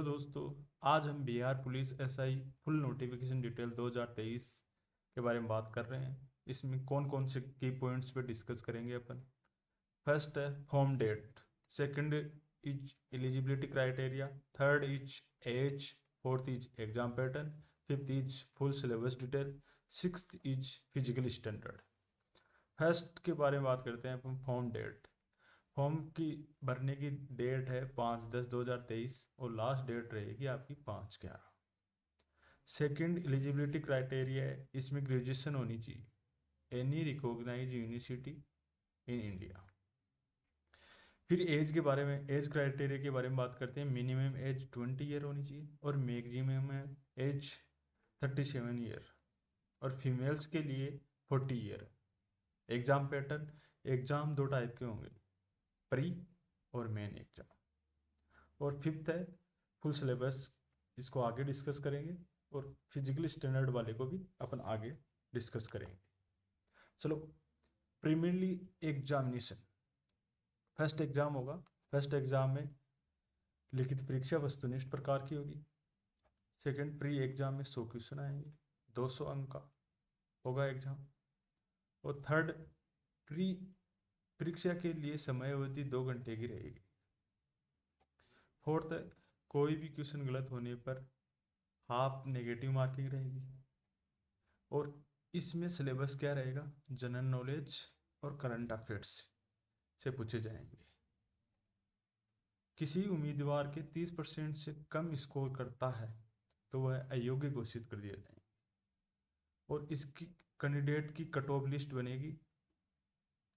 तो दोस्तों, आज हम Bihar police SI full notification detail 2023 के बारे में बात कर रहे हैं। इसमें कौन कौन से की पॉइंट्स पे डिस्कस करेंगे अपन। फर्स्ट है form date, second is eligibility criteria, third is age, fourth is exam pattern, fifth is full syllabus detail, sixth is physical standard. First के बारे में बात करते हैं अपन, फॉर्म डेट। फॉर्म की भरने की डेट है 5/10/2023 और लास्ट डेट रहेगी आपकी 5/11। सेकंड एलिजिबिलिटी क्राइटेरिया है, इसमें ग्रेजुएशन होनी चाहिए, any recognise university in India. फिर एज के बारे में, एज क्राइटेरिया के बारे में बात करते हैं। मिनिमम एज 20 ईयर होनी चाहिए और मैक्सिमम एज 37 ईयर, और फीमेल्स के लिए 40 ईयर। एग्जाम पैटर्न, एग्जाम दो टाइप के होंगे, प्री और मेन एग्जाम। और फिफ्थ है फुल सिलेबस, इसको आगे डिस्कस करेंगे, और फिजिकल स्टैंडर्ड वाले को भी अपन आगे डिस्कस करेंगे। चलो, प्रीमियरली एग्जामिनेशन। फर्स्ट एग्जाम होगा। फर्स्ट एग्जाम में लिखित परीक्षा वस्तुनिष्ठ प्रकार की होगी। सेकंड, प्री एग्जाम में 100 क्वेश्चन आएंगे, 200 अंक का होगा एग्जाम। और थर्ड, प्री परीक्षा के लिए समय अवधि 2 घंटे की रहेगी। फोर्थ है, कोई भी क्वेश्चन गलत होने पर हाफ नेगेटिव मार्किंग रहेगी। और इसमें सिलेबस क्या रहेगा, जनरल नॉलेज और करंट अफेयर्स से पूछे जाएंगे। किसी उम्मीदवार के 30% से कम स्कोर करता है तो वह अयोग्य घोषित कर दिया जाएगा। और इसकी कैंडिडेट की कट ऑफ लिस्ट बनेगी।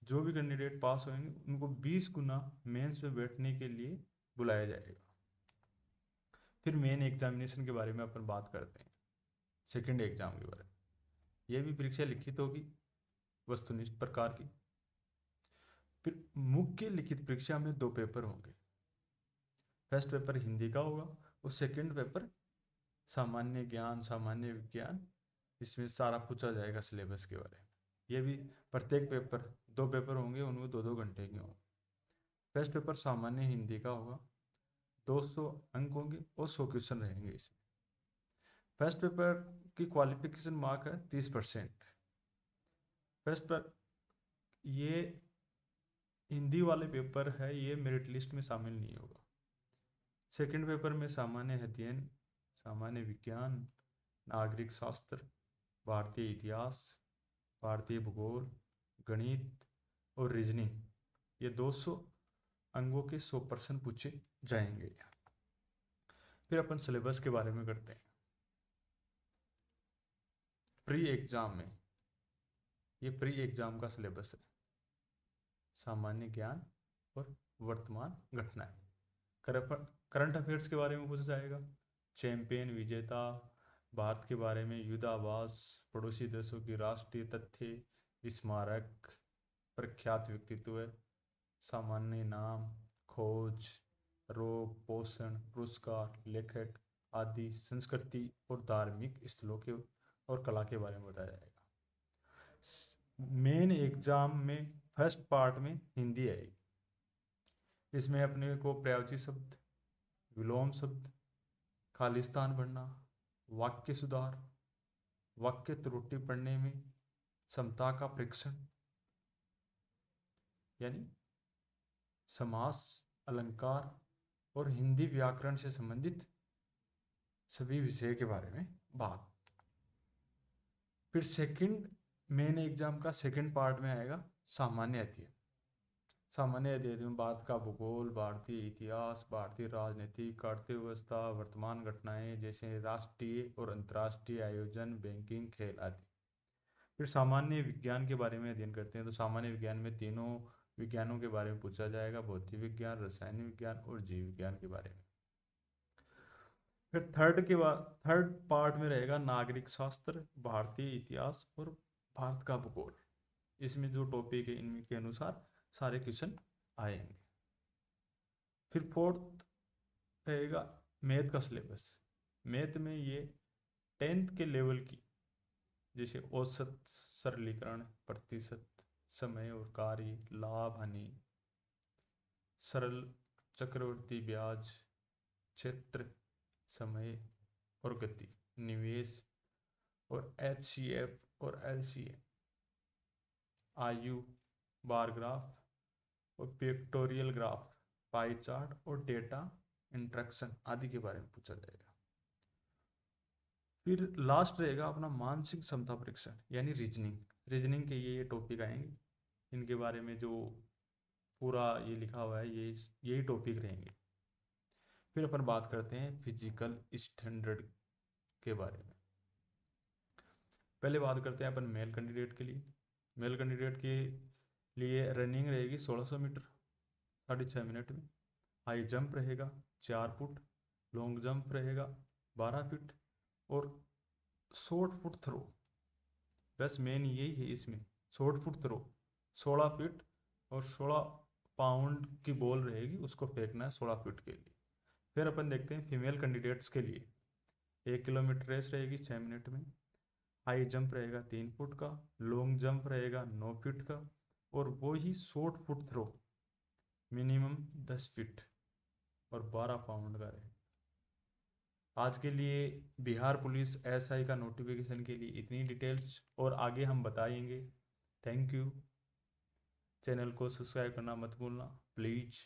जो भी कैंडिडेट पास होंगे उनको 20 गुना मेंस में बैठने के लिए बुलाया जाएगा। फिर मेन एग्जामिनेशन के बारे में अपन बात करते हैं, सेकेंड एग्जाम के बारे में। यह भी परीक्षा लिखित होगी, वस्तुनिष्ठ प्रकार की। फिर मुख्य लिखित परीक्षा में 2 पेपर होंगे। फर्स्ट पेपर हिंदी का होगा और सेकंड पेपर सामान्य ज्ञान, सामान्य विज्ञान। इसमें सारा पूछा जाएगा सिलेबस के बारे में। ये भी प्रत्येक पेपर, 2 पेपर होंगे, उनमें 2-2 घंटे के होंगे। फर्स्ट पेपर सामान्य हिंदी का होगा, 200 अंक होंगे और 100 क्वेश्चन रहेंगे इसमें। फर्स्ट पेपर की क्वालिफिकेशन मार्क है 30%। फर्स्ट पर ये हिंदी वाले पेपर है, ये मेरिट लिस्ट में शामिल नहीं होगा। सेकंड पेपर में सामान्य अध्ययन, सामान्य विज्ञान, नागरिक शास्त्र, भारतीय इतिहास, भारतीय भूगोल, गणित और रीजनिंग, ये 200 अंकों के 100 प्रश्न पूछे जाएंगे। फिर अपन सिलेबस के बारे में करते हैं। प्री एग्जाम में, ये प्री एग्जाम का सिलेबस है। सामान्य ज्ञान और वर्तमान घटनाएं। करंट अफेयर्स के बारे में पूछा जाएगा। चैंपियन विजेता, भारत के बारे में युद्धाभास, पड़ोसी देशों की राष्ट्रीय तथ्य, स्मारक, प्रख्यात व्यक्तित्व, सामान्य नाम, खोज, रोग, पोषण, पुरस्कार, लेखक आदि, संस्कृति और धार्मिक स्थलों के और कला के बारे में बताया जाएगा। मेन एग्जाम में फर्स्ट पार्ट में हिंदी आएगी। इसमें अपने को प्रयोज्य शब्द, विलोम शब्द, खालिस्तान भरना, वाक्य सुधार, वाक्य त्रुटि पढ़ने में समता का परीक्षण, यानी समास, अलंकार और हिंदी व्याकरण से संबंधित सभी विषय के बारे में बात। फिर सेकंड मेन एग्जाम का सेकंड पार्ट में आएगा सामान्य अध्ययन। सामान्य अध्ययन में भारत का भूगोल, भारतीय इतिहास, भारतीय राजनीति, अर्थव्यवस्था, वर्तमान घटनाएं जैसे राष्ट्रीय और अंतर्राष्ट्रीय आयोजन, बैंकिंग, खेल आदि। फिर सामान्य विज्ञान के बारे में अध्ययन करते हैं, तो सामान्य विज्ञान में तीनों विज्ञानों के बारे में पूछा जाएगा, भौतिक विज्ञान, रसायन विज्ञान और जीव विज्ञान के बारे में। फिर थर्ड के बाद थर्ड पार्ट में रहेगा नागरिक शास्त्र, भारतीय इतिहास और भारत का भूगोल। इसमें जो टॉपिक है इनके अनुसार सारे क्वेश्चन आएंगे। फिर फोर्थ रहेगा मैथ का सिलेबस। मैथ में ये 10th के लेवल की, जैसे औसत, सरलीकरण, प्रतिशत, समय और कार्य, लाभ हानि, सरल, चक्रवर्ती ब्याज, क्षेत्र, समय और गति, निवेश और HCF और LCA, आयु, बार ग्राफ और पिक्टोरियल ग्राफ, पाई चार्ट और डेटा इंट्रैक्शन आदि के बारे में पूछा जाएगा। फिर लास्ट रहेगा अपना मानसिक क्षमता परीक्षण यानी रीजनिंग। रीजनिंग के ये टॉपिक आएंगे, इनके बारे में जो पूरा ये लिखा हुआ है ये यही टॉपिक रहेंगे। फिर अपन बात करते हैं फिजिकल स्टैंडर्ड के बारे में। पहले बात करते हैं अपन मेल कैंडिडेट के लिए। मेल कैंडिडेट के लिए रनिंग रहेगी 1600 मीटर 6.5 मिनट में, हाई जंप रहेगा 4 फुट, लॉन्ग जंप रहेगा 12 फीट और शॉर्ट फुट थ्रो, बस मेन यही है इसमें, शॉर्ट फुट थ्रो 16 फीट और 16 पाउंड की बॉल रहेगी, उसको फेंकना है 16 फीट के लिए। फिर अपन देखते हैं फीमेल कैंडिडेट्स के लिए 1 किलोमीटर रेस रहेगी 6 मिनट में, हाई जंप रहेगा 3 फुट का, लॉन्ग जंप रहेगा 9 फीट का और वो ही shot put throw minimum 10 feet और 12 पाउंड का रहेगा। आज के लिए बिहार पुलिस SI का नोटिफिकेशन के लिए इतनी डिटेल्स, और आगे हम बताएंगे। Thank you. चैनल को सब्सक्राइब करना मत भूलना प्लीज़।